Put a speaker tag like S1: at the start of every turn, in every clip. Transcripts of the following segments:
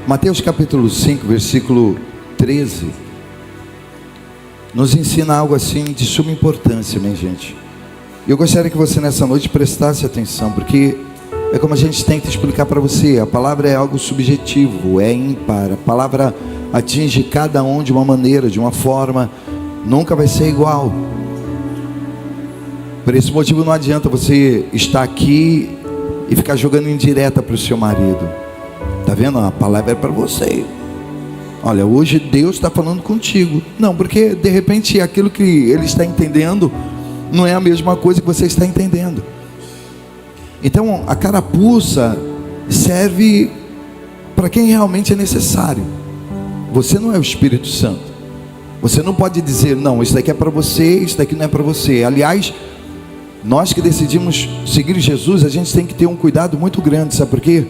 S1: Mateus capítulo 5, versículo 13, nos ensina algo assim de suma importância, minha gente. E eu gostaria que você nessa noite prestasse atenção, porque é como a gente tenta explicar para você. A palavra é algo subjetivo, é ímpar. A palavra atinge cada um de uma maneira, de uma forma, nunca vai ser igual. Por esse motivo não adianta você estar aqui e ficar jogando indireta para o seu marido. Tá vendo? A palavra é para você. Olha, hoje Deus está falando contigo. Não, porque de repente aquilo que ele está entendendo não é a mesma coisa que você está entendendo. Então a carapuça serve para quem realmente é necessário. Você não é o Espírito Santo. Você não pode dizer, não, isso daqui é para você, isso daqui não é para você. Aliás, nós que decidimos seguir Jesus, a gente tem que ter um cuidado muito grande, sabe por quê?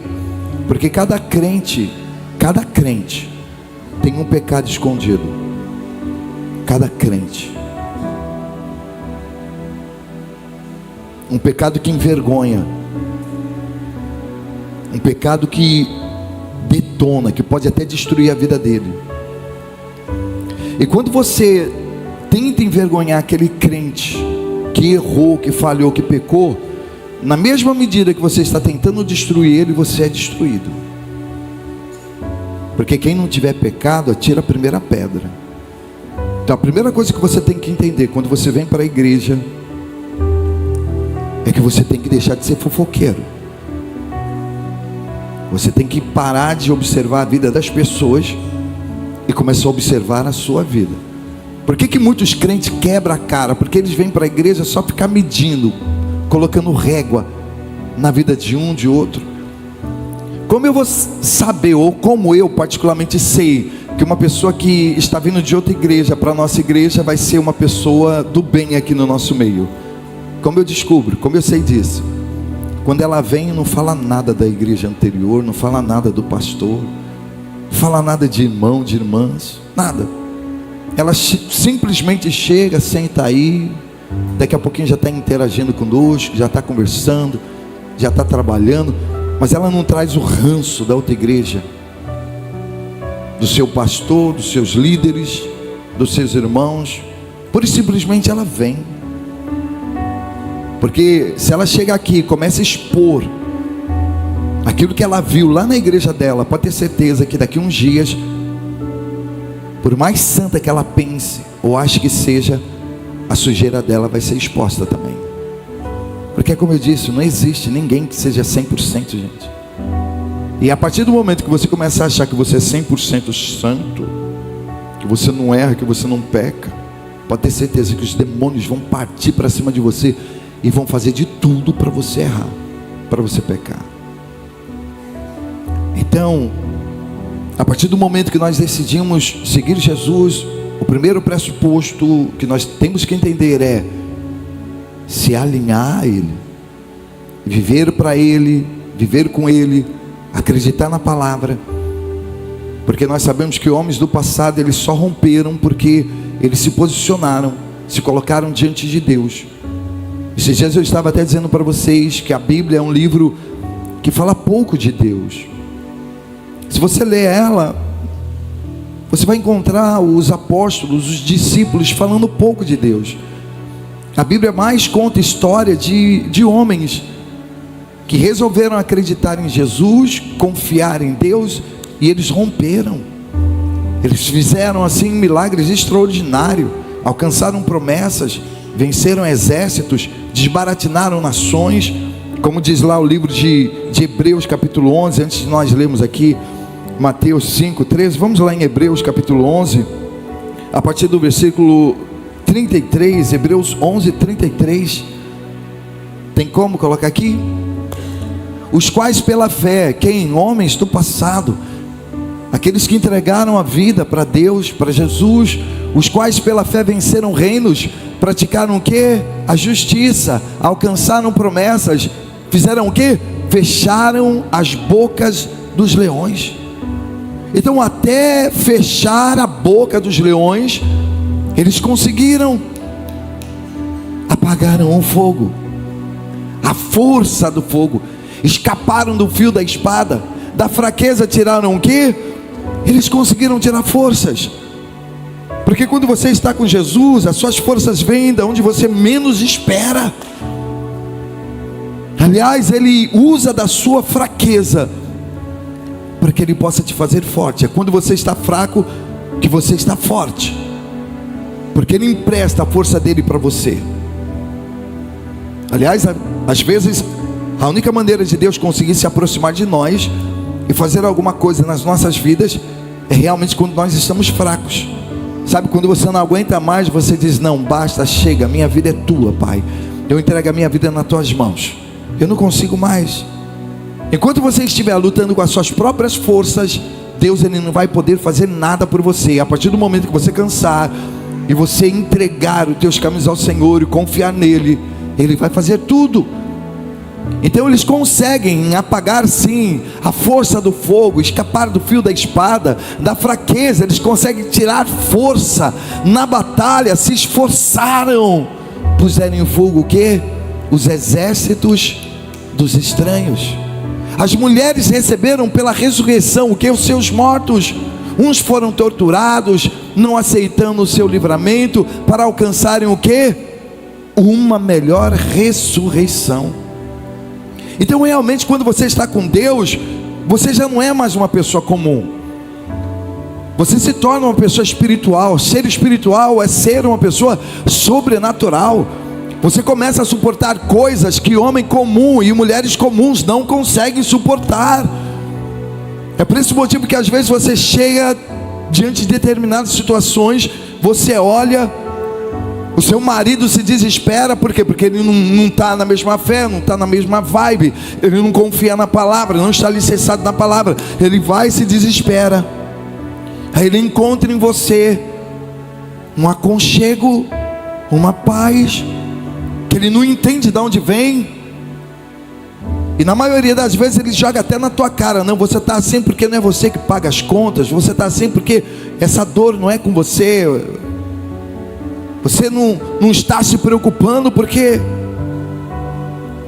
S1: Porque cada crente tem um pecado escondido. Cada crente. Um pecado que envergonha. Um pecado que detona, que pode até destruir a vida dele. E quando você tenta envergonhar aquele crente que errou, que falhou, que pecou, na mesma medida que você está tentando destruir ele, você é destruído. Porque quem não tiver pecado, atira a primeira pedra. Então a primeira coisa que você tem que entender quando você vem para a igreja é que você tem que deixar de ser fofoqueiro. Você tem que parar de observar a vida das pessoas e começar a observar a sua vida. Por que muitos crentes quebram a cara? Porque eles vêm para a igreja só ficar medindo, colocando régua na vida de um, de outro. Como eu vou saber, ou como eu particularmente sei, que uma pessoa que está vindo de outra igreja para a nossa igreja vai ser uma pessoa do bem aqui no nosso meio? Como eu descubro? Como eu sei disso? Quando ela vem e não fala nada da igreja anterior, não fala nada do pastor, não fala nada de irmão, de irmãs, nada. Ela simplesmente chega, senta aí, daqui a pouquinho já está interagindo conosco, já está conversando, já está trabalhando, mas ela não traz o ranço da outra igreja, do seu pastor, dos seus líderes, dos seus irmãos. Por isso simplesmente ela vem. Porque se ela chega aqui e começa a expor aquilo que ela viu lá na igreja dela, pode ter certeza que daqui a uns dias, por mais santa que ela pense ou ache que seja, a sujeira dela vai ser exposta também. Porque como eu disse, não existe ninguém que seja 100%, gente. E a partir do momento que você começar a achar que você é 100% santo, que você não erra, que você não peca, pode ter certeza que os demônios vão partir para cima de você e vão fazer de tudo para você errar, para você pecar. Então, a partir do momento que nós decidimos seguir Jesus, o primeiro pressuposto que nós temos que entender é se alinhar a Ele, viver para Ele, viver com Ele, acreditar na palavra. Porque nós sabemos que homens do passado, eles só romperam porque eles se posicionaram, se colocaram diante de Deus. Esses dias eu estava até dizendo para vocês que a Bíblia é um livro que fala pouco de Deus. Se você ler ela, você vai encontrar os apóstolos, os discípulos falando pouco de Deus. A Bíblia mais conta história de homens que resolveram acreditar em Jesus, confiar em Deus, e eles romperam. Eles fizeram assim milagres extraordinários, alcançaram promessas, venceram exércitos, desbaratinaram nações, como diz lá o livro de Hebreus capítulo 11, antes de nós lermos aqui Mateus 5, 13, vamos lá em Hebreus capítulo 11, a partir do versículo 33, Hebreus 11, 33, tem como colocar aqui? Os quais pela fé, quem? Homens do passado, aqueles que entregaram a vida para Deus, para Jesus, os quais pela fé venceram reinos, praticaram o que? A justiça, alcançaram promessas, fizeram o que? Fecharam as bocas dos leões. Então até fechar a boca dos leões, eles conseguiram. Apagaram o fogo, a força do fogo, escaparam do fio da espada, Da fraqueza tiraram o quê? Eles conseguiram tirar forças. Porque quando você está com Jesus, as suas forças vêm de onde você menos espera. Aliás, Ele usa da sua fraqueza para que Ele possa te fazer forte. É quando você está fraco que você está forte, porque Ele empresta a força dEle para você. Aliás, às vezes a única maneira de Deus conseguir se aproximar de nós e fazer alguma coisa nas nossas vidas é realmente quando nós estamos fracos. Sabe, quando você não aguenta mais, você diz: não, basta, chega, minha vida é tua, Pai, eu entrego a minha vida nas tuas mãos, eu não consigo mais. Enquanto você estiver lutando com as suas próprias forças, Deus, Ele não vai poder fazer nada por você. A partir do momento que você cansar e você entregar os teus caminhos ao Senhor e confiar nele, Ele vai fazer tudo. Então eles conseguem apagar sim a força do fogo, escapar do fio da espada, da fraqueza. Eles conseguem tirar força na batalha, se esforçaram, puseram em fogo o quê? Os exércitos dos estranhos. As mulheres receberam pela ressurreição o que? Os seus mortos. Uns foram torturados, não aceitando o seu livramento, para alcançarem o quê? Uma melhor ressurreição. Então realmente, quando você está com Deus, você já não é mais uma pessoa comum, você se torna uma pessoa espiritual. Ser espiritual é ser uma pessoa sobrenatural. Você começa a suportar coisas que homem comum e mulheres comuns não conseguem suportar. É por esse motivo que às vezes você chega diante de determinadas situações, você olha, o seu marido se desespera. Por quê? Porque ele não está na mesma fé, não está na mesma vibe, ele não confia na palavra, não está alicerçado na palavra. Ele vai e se desespera. Aí ele encontra em você um aconchego, uma paz que ele não entende de onde vem, e na maioria das vezes ele joga até na tua cara: não, você está assim porque não é você que paga as contas, você está assim porque essa dor não é com você, você não está se preocupando porque,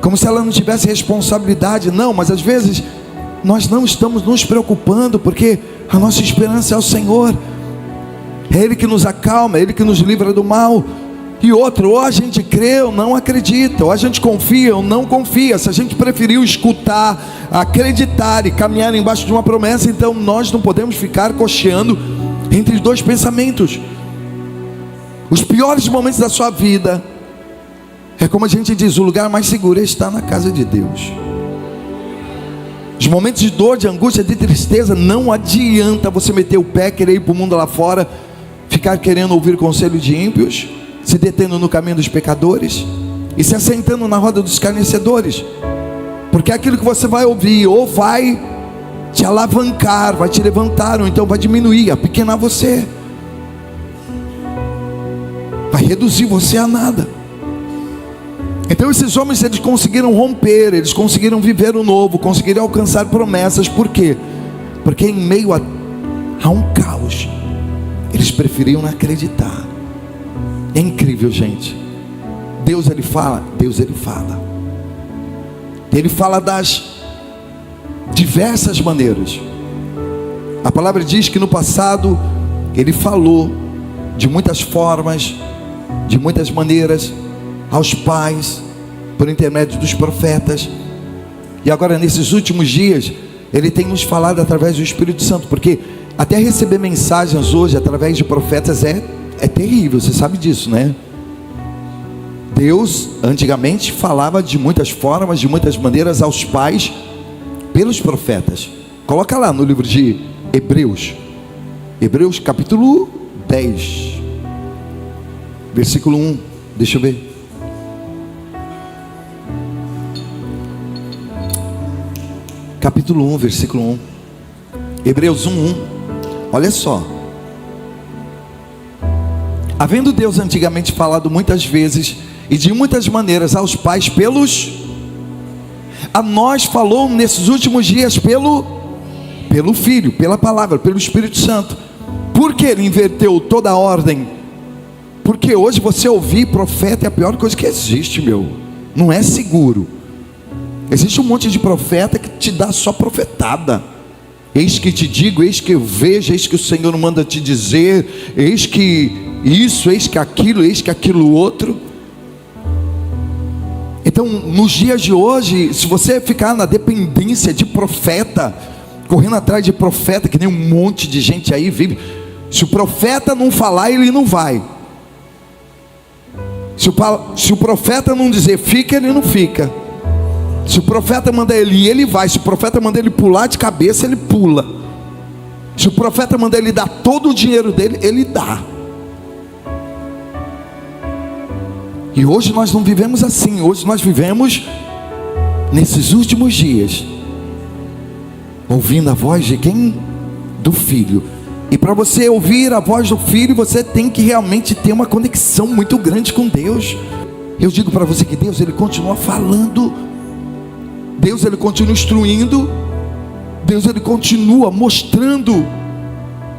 S1: como se ela não tivesse responsabilidade. Não, mas às vezes nós não estamos nos preocupando, porque a nossa esperança é o Senhor. É Ele que nos acalma, é Ele que nos livra do mal. E outro, ou a gente crê ou não acredita, ou a gente confia ou não confia. Se a gente preferiu escutar, acreditar e caminhar embaixo de uma promessa, então nós não podemos ficar cocheando entre dois pensamentos. Os piores momentos da sua vida, é como a gente diz, o lugar mais seguro é estar na casa de Deus. Os momentos de dor, de angústia, de tristeza, não adianta você meter o pé, querer ir para o mundo lá fora, ficar querendo ouvir conselho de ímpios, se detendo no caminho dos pecadores e se assentando na roda dos escarnecedores, porque aquilo que você vai ouvir ou vai te alavancar, vai te levantar, ou então vai diminuir, apequenar você, vai reduzir você a nada. Então esses homens, eles conseguiram romper, eles conseguiram viver o novo, conseguiram alcançar promessas. Por quê? Porque em meio a um caos, eles preferiam não acreditar. É incrível, gente. Deus, Ele fala. Deus, Ele fala. Ele fala das diversas maneiras. A palavra diz que no passado Ele falou de muitas formas, de muitas maneiras, aos pais, por intermédio dos profetas. E agora nesses últimos dias Ele tem nos falado através do Espírito Santo, porque até receber mensagens hoje através de profetas é terrível, você sabe disso, né? Deus antigamente falava de muitas formas, de muitas maneiras aos pais, pelos profetas. Coloca lá no livro de Hebreus, Hebreus capítulo 10, versículo 1, deixa eu ver. Capítulo 1, versículo 1. Hebreus 1, olha só. Havendo Deus antigamente falado muitas vezes e de muitas maneiras aos pais a nós falou nesses últimos dias pelo Filho, pela palavra, pelo Espírito Santo. Por que Ele inverteu toda a ordem? Porque hoje você ouvir profeta é a pior coisa que existe, meu. Não é seguro. Existe um monte de profeta que te dá só profetada. eis que te digo, eis que eu vejo, eis que o Senhor manda te dizer, eis que isso, eis que aquilo outro. Então, nos dias de hoje, se você ficar na dependência de profeta, correndo atrás de profeta, que nem um monte de gente aí vive, se o profeta não falar, ele não vai. Se o profeta não dizer fica, ele não fica. Se o profeta mandar ele ir, ele vai. Se o profeta mandar ele pular de cabeça, ele pula. Se o profeta mandar ele dar todo o dinheiro dele, ele dá. E hoje nós não vivemos assim. Hoje nós vivemos nesses últimos dias, ouvindo a voz de quem? Do Filho. E para você ouvir a voz do Filho, você tem que realmente ter uma conexão muito grande com Deus. Eu digo para você que Deus, Ele continua falando. Deus, Ele continua instruindo. Deus, Ele continua mostrando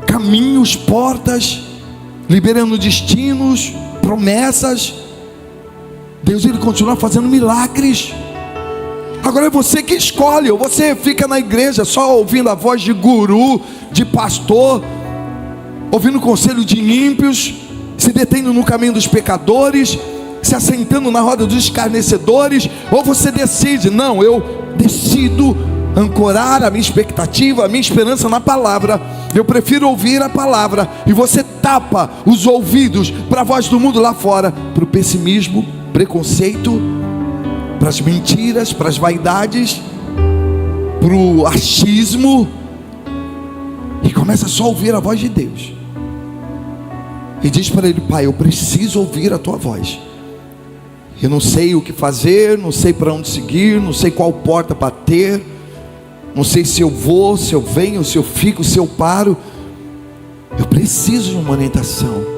S1: caminhos, portas, liberando destinos, promessas. Deus, Ele continua fazendo milagres. Agora é você que escolhe. Ou você fica na igreja só ouvindo a voz de guru, de pastor, ouvindo o conselho de ímpios, se detendo no caminho dos pecadores, se assentando na roda dos escarnecedores. Ou você decide, não, eu decido ancorar a minha expectativa, a minha esperança na palavra. Eu prefiro ouvir a palavra. E você tapa os ouvidos para a voz do mundo lá fora, para o pessimismo, preconceito, para as mentiras, para as vaidades, para o achismo, e começa só a ouvir a voz de Deus. E diz para ele: Pai, eu preciso ouvir a tua voz. Eu não sei o que fazer, não sei para onde seguir, não sei qual porta bater, não sei se eu vou, se eu venho, se eu fico, se eu paro. Eu preciso de uma orientação.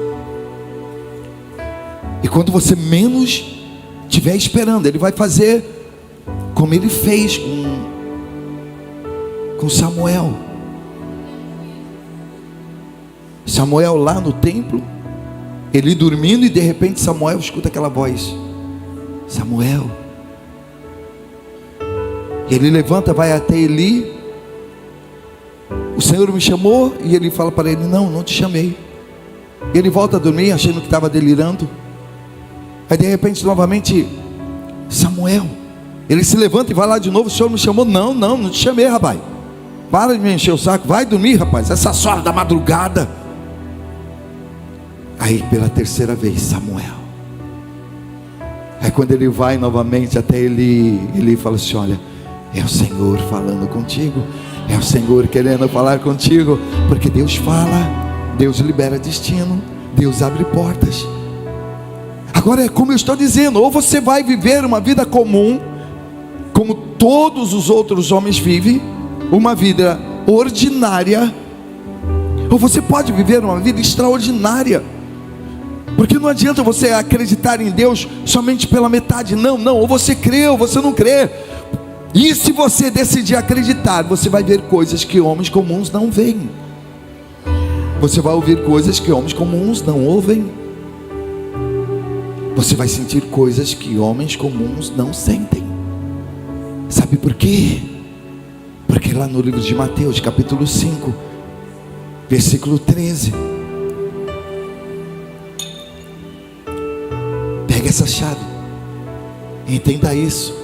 S1: E quando você menos estiver esperando, Ele vai fazer como Ele fez com Samuel. Samuel lá no templo, ele dormindo, e de repente Samuel escuta aquela voz: Samuel. Ele levanta, vai até Eli. O Senhor me chamou. E ele fala para ele: não te chamei. E ele volta a dormir, achando que estava delirando. Aí de repente novamente: Samuel. Ele se levanta e vai lá de novo: o Senhor me chamou. Não te chamei, rapaz. Para de me encher o saco, vai dormir, rapaz, essa hora da madrugada. Aí pela terceira vez: Samuel. Aí quando ele vai novamente até ele fala assim: olha, é o Senhor falando contigo, é o Senhor querendo falar contigo. Porque Deus fala, Deus libera destino, Deus abre portas. Agora é como eu estou dizendo: ou você vai viver uma vida comum, como todos os outros homens vivem, uma vida ordinária, ou você pode viver uma vida extraordinária. Porque não adianta você acreditar em Deus somente pela metade. Não, ou você crê ou você não crê. E se você decidir acreditar, você vai ver coisas que homens comuns não veem. Você vai ouvir coisas que homens comuns não ouvem. Você vai sentir coisas que homens comuns não sentem. Sabe por quê? Porque lá no livro de Mateus, capítulo 5, versículo 13. Pega essa chave, entenda isso.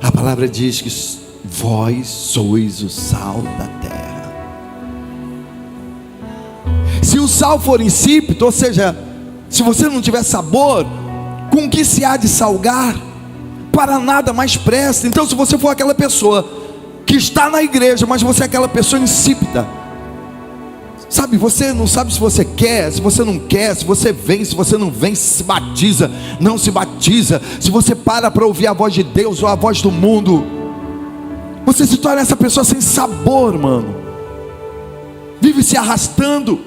S1: A palavra diz que vós sois o sal da terra. Se o sal for insípido, ou seja, se você não tiver sabor, com que se há de salgar? Para nada mais presta. Então, se você for aquela pessoa que está na igreja, mas você é aquela pessoa insípida, sabe, você não sabe se você quer, se você não quer, se você vem, se você não vem, se batiza, não se batiza, se você para ouvir a voz de Deus ou a voz do mundo, você se torna essa pessoa sem sabor, mano. Vive se arrastando.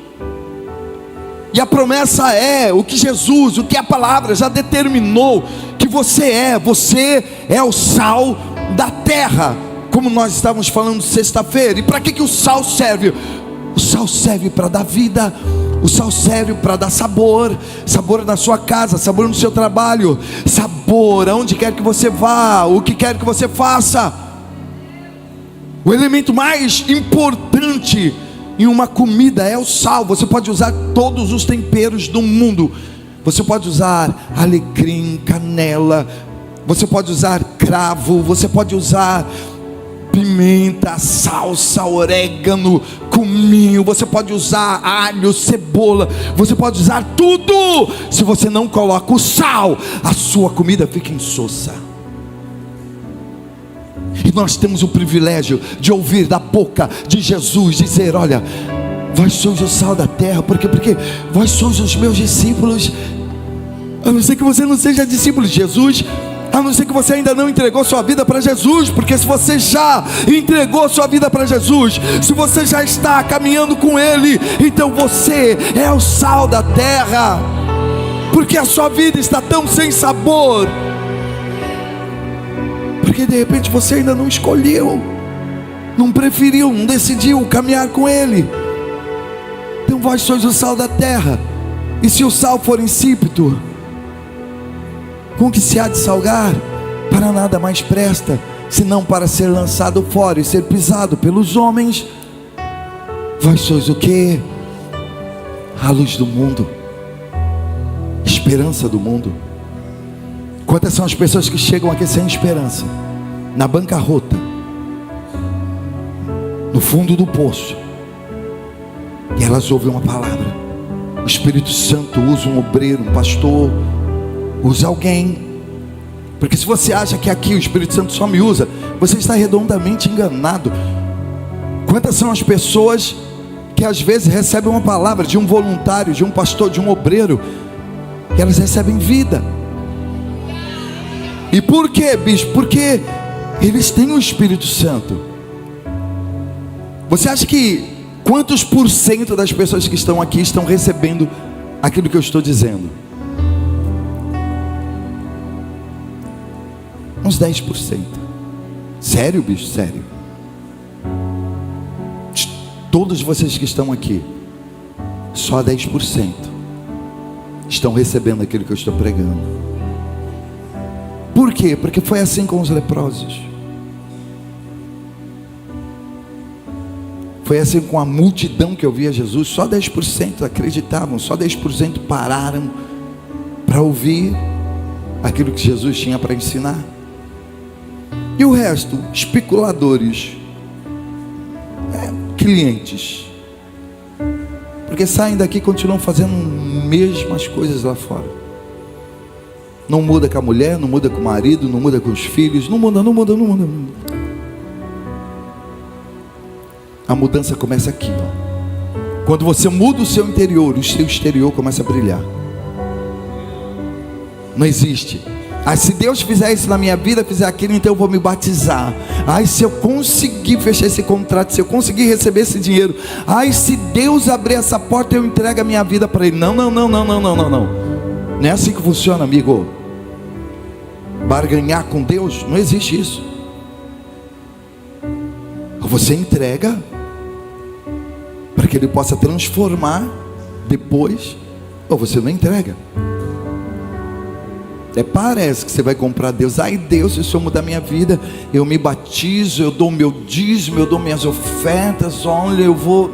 S1: E a promessa é o que Jesus, o que a palavra já determinou que você é o sal da terra, como nós estávamos falando sexta-feira. E para que o sal serve? O sal serve para dar vida, o sal serve para dar sabor, sabor na sua casa, sabor no seu trabalho, sabor aonde quer que você vá, o que quer que você faça. O elemento mais importante em uma comida é o sal. Você pode usar todos os temperos do mundo. Você pode usar alecrim, canela, você pode usar cravo, você pode usar pimenta, salsa, orégano, cominho, você pode usar alho, cebola, você pode usar tudo. Se você não coloca o sal, a sua comida fica insossa. E nós temos o privilégio de ouvir da boca de Jesus dizer: olha, vós sois o sal da terra. Porque vós sois os meus discípulos. A não ser que você não seja discípulo de Jesus, a não ser que você ainda não entregou sua vida para Jesus. Porque se você já entregou sua vida para Jesus, se você já está caminhando com Ele, então você é o sal da terra. Porque a sua vida está tão sem sabor, porque de repente você ainda não escolheu, não preferiu, não decidiu caminhar com Ele. Então vós sois o sal da terra. E se o sal for insípido, com que se há de salgar? Para nada mais presta, senão para ser lançado fora e ser pisado pelos homens. Vós sois o quê? A luz do mundo, esperança do mundo. Quantas são as pessoas que chegam aqui sem esperança, na bancarrota, no fundo do poço, e elas ouvem uma palavra. O Espírito Santo usa um obreiro, um pastor, usa alguém. Porque se você acha que aqui o Espírito Santo só me usa, você está redondamente enganado. Quantas são as pessoas que às vezes recebem uma palavra de um voluntário, de um pastor, de um obreiro, e elas recebem vida? E por quê, bicho? Porque eles têm o Espírito Santo. Você acha que quantos por cento das pessoas que estão aqui estão recebendo aquilo que eu estou dizendo? Uns 10%. Sério, bicho? Sério. Todos vocês que estão aqui, só 10% estão recebendo aquilo que eu estou pregando. Por quê? Porque foi assim com os leprosos. Foi assim com a multidão que ouvia Jesus. Só 10% acreditavam, só 10% pararam para ouvir aquilo que Jesus tinha para ensinar. E o resto, especuladores, clientes, porque saem daqui e continuam fazendo mesmas coisas lá fora. Não muda com a mulher, não muda com o marido, não muda com os filhos, não muda. A mudança começa aqui, ó. Quando você muda o seu interior, o seu exterior começa a brilhar. Não existe: ah, se Deus fizer isso na minha vida, fizer aquilo, então eu vou me batizar. Ai, se eu conseguir fechar esse contrato, se eu conseguir receber esse dinheiro, ai, se Deus abrir essa porta, eu entrego a minha vida para Ele. Não. Não é assim que funciona, amigo. Barganhar com Deus, não existe isso. Você entrega para que Ele possa transformar depois, ou você não entrega. Parece que você vai comprar Deus. Ai, Deus, se o Senhor mudar minha vida, eu me batizo, eu dou o meu dízimo, eu dou minhas ofertas, olha, eu vou.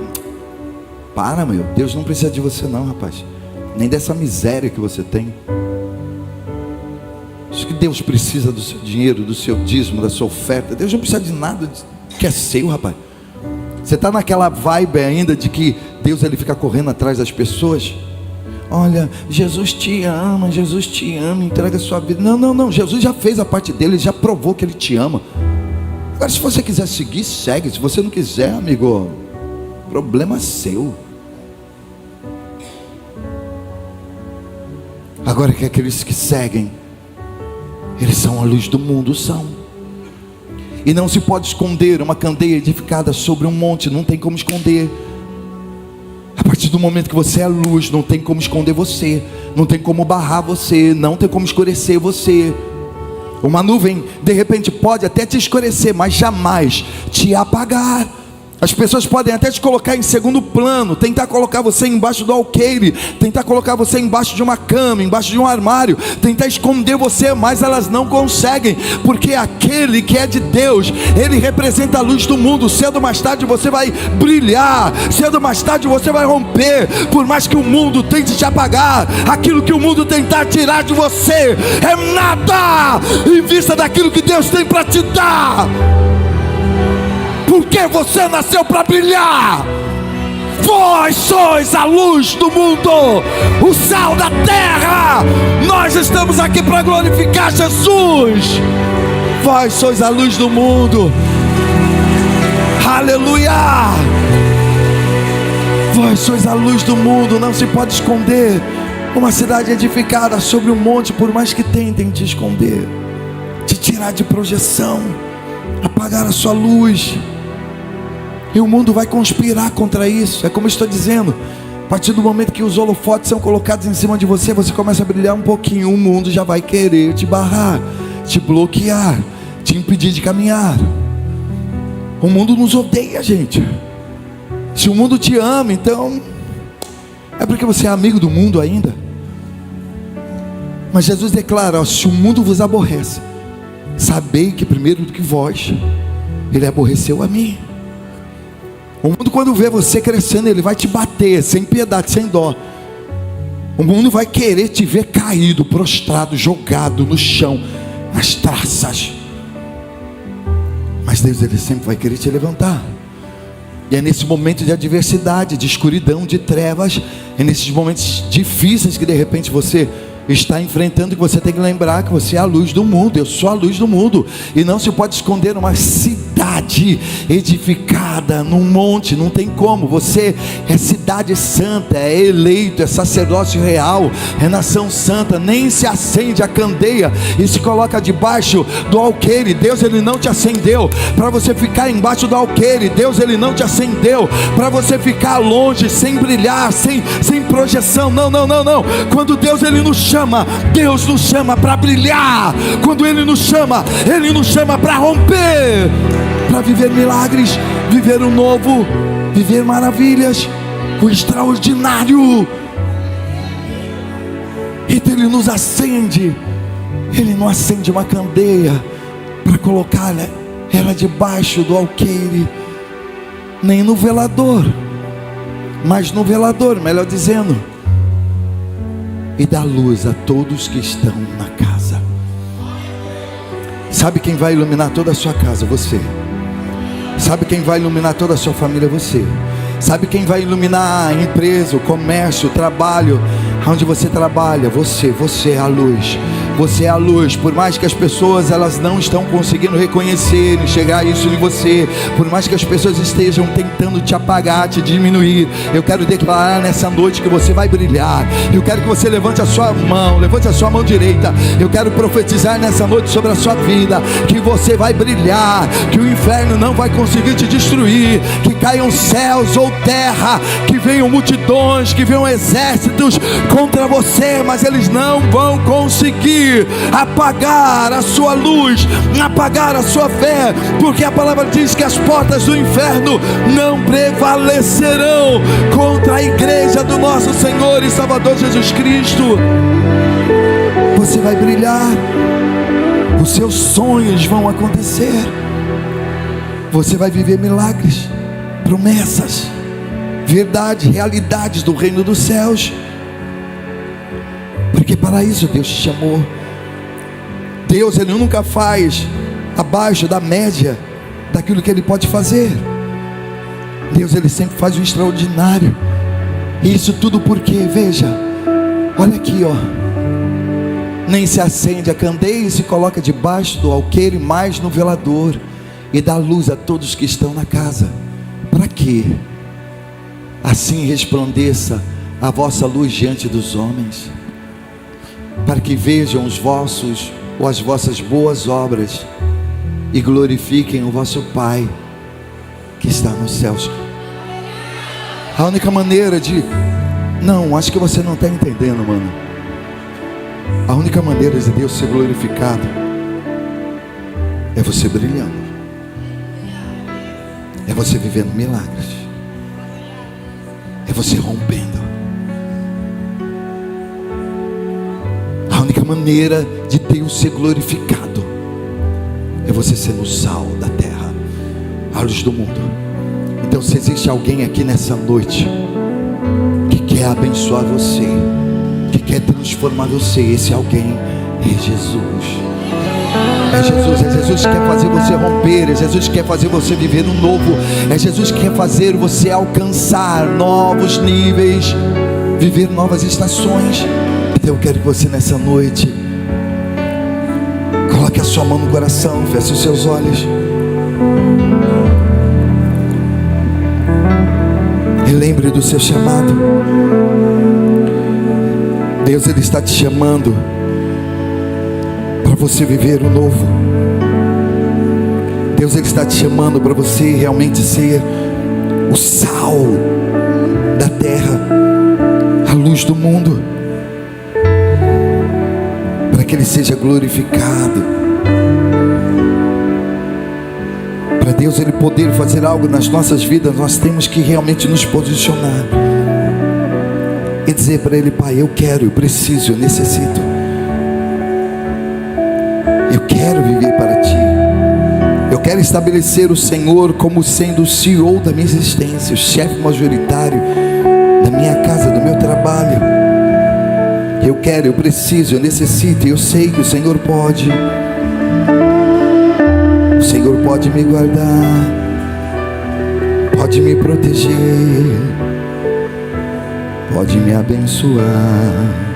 S1: Para, meu, Deus não precisa de você não, rapaz. Nem dessa miséria que você tem. Isso que Deus precisa do seu dinheiro, do seu dízimo, da sua oferta. Deus não precisa de nada que é seu, rapaz. Você está naquela vibe ainda de que Deus ele fica correndo atrás das pessoas. Olha, Jesus te ama, entrega a sua vida. Não, Jesus já fez a parte dele, ele já provou que Ele te ama. Agora, se você quiser seguir, segue. Se você não quiser, amigo, problema seu. Agora que aqueles que seguem, eles são a luz do mundo, são. E não se pode esconder uma candeia edificada sobre um monte, não tem como esconder. A partir do momento que você é luz, não tem como esconder você, não tem como barrar você, não tem como escurecer você. Uma nuvem de repente pode até te escurecer, mas jamais te apagar. As pessoas podem até te colocar em segundo plano, tentar colocar você embaixo do alqueire, tentar colocar você embaixo de uma cama, embaixo de um armário, tentar esconder você, mas elas não conseguem, porque aquele que é de Deus, ele representa a luz do mundo. Cedo ou mais tarde você vai brilhar, cedo ou mais tarde você vai romper. Por mais que o mundo tente te apagar, aquilo que o mundo tentar tirar de você é nada em vista daquilo que Deus tem para te dar. Porque você nasceu para brilhar. Vós sois a luz do mundo, o sal da terra. Nós estamos aqui para glorificar Jesus. Vós sois a luz do mundo. Aleluia. Vós sois a luz do mundo. Não se pode esconder uma cidade edificada sobre um monte, por mais que tentem te esconder, te tirar de projeção, apagar a sua luz. E o mundo vai conspirar contra isso. É como eu estou dizendo, a partir do momento que os holofotes são colocados em cima de você, você começa a brilhar um pouquinho, o mundo já vai querer te barrar, te bloquear, te impedir de caminhar. O mundo nos odeia, gente. Se o mundo te ama, então é porque você é amigo do mundo ainda. Mas Jesus declara, ó, se o mundo vos aborrece, sabei que primeiro do que vós, ele aborreceu a mim. O mundo, quando vê você crescendo, ele vai te bater sem piedade, sem dó. O mundo vai querer te ver caído, prostrado, jogado no chão, nas traças. Mas Deus, ele sempre vai querer te levantar. E é nesse momento de adversidade, de escuridão, de trevas, é nesses momentos difíceis que de repente você está enfrentando, que você tem que lembrar que você é a luz do mundo. Eu sou a luz do mundo. E não se pode esconder uma cidade edificada num monte. Não tem como. Você é cidade santa, é eleito, é sacerdócio real, é nação santa. Nem se acende a candeia e se coloca debaixo do alqueire. Deus, ele não te acendeu para você ficar embaixo do alqueire. Deus, ele não te acendeu para você ficar longe, sem brilhar, sem projeção. Não. Quando Deus, ele nos chama, Deus nos chama para brilhar. Quando ele nos chama para romper, para viver milagres, viver o novo, viver maravilhas, o extraordinário. Então ele nos acende. Ele não acende uma candeia para colocar ela debaixo do alqueire, nem no velador, mas no velador, melhor dizendo, e dá luz a todos que estão na casa. Sabe quem vai iluminar toda a sua casa? Você. Sabe quem vai iluminar toda a sua família? Você. Sabe quem vai iluminar a empresa, o comércio, o trabalho, onde você trabalha? Você é a luz. Você é a luz. Por mais que as pessoas elas não estão conseguindo reconhecer, enxergar isso em você, por mais que as pessoas estejam tentando te apagar, te diminuir, eu quero declarar nessa noite que você vai brilhar. Eu quero que você levante a sua mão direita. Eu quero profetizar nessa noite sobre a sua vida, que você vai brilhar, que o inferno não vai conseguir te destruir, que caiam céus ou terra, que venham multidões, que venham exércitos contra você, mas eles não vão conseguir apagar a sua luz, apagar a sua fé, porque a palavra diz que as portas do inferno não prevalecerão contra a igreja do nosso Senhor e Salvador Jesus Cristo. Você vai brilhar, os seus sonhos vão acontecer, você vai viver milagres, promessas, verdade, realidades do reino dos céus, porque para isso Deus te chamou. Deus, ele nunca faz abaixo da média daquilo que ele pode fazer. Deus, ele sempre faz o extraordinário. E isso tudo porque, veja, olha aqui, ó, nem se acende a candeia e se coloca debaixo do alqueire, mas no velador, e dá luz a todos que estão na casa. Para quê? Assim resplandeça a vossa luz diante dos homens, para que vejam os vossos ou as vossas boas obras e glorifiquem o vosso Pai que está nos céus. A única maneira de... Não, acho que você não está entendendo, mano. A única maneira de Deus ser glorificado é você brilhando. é você vivendo milagres, é você rompendo. A única maneira de Deus ser glorificado é você sendo o sal da terra, a luz do mundo. Então, se existe alguém aqui nessa noite que quer abençoar você, que quer transformar você, esse alguém é Jesus. É Jesus que quer fazer você romper, é Jesus que quer fazer você viver um novo, é Jesus que quer fazer você alcançar novos níveis, viver novas estações. Então eu quero que você nessa noite coloque a sua mão no coração, feche os seus olhos e lembre do seu chamado. Deus, Ele está te chamando para você viver o novo. Deus, Ele está te chamando para você realmente ser o sal da terra, a luz do mundo, para que Ele seja glorificado. Para Deus Ele poder fazer algo nas nossas vidas, nós temos que realmente nos posicionar e dizer para Ele: Pai, eu quero, eu preciso, eu necessito, eu quero viver para Ti. Eu quero estabelecer o Senhor como sendo o CEO da minha existência, o chefe majoritário da minha casa, do meu trabalho. Eu quero, eu preciso, eu necessito, eu sei que o Senhor pode. O Senhor pode me guardar, pode me proteger, pode me abençoar.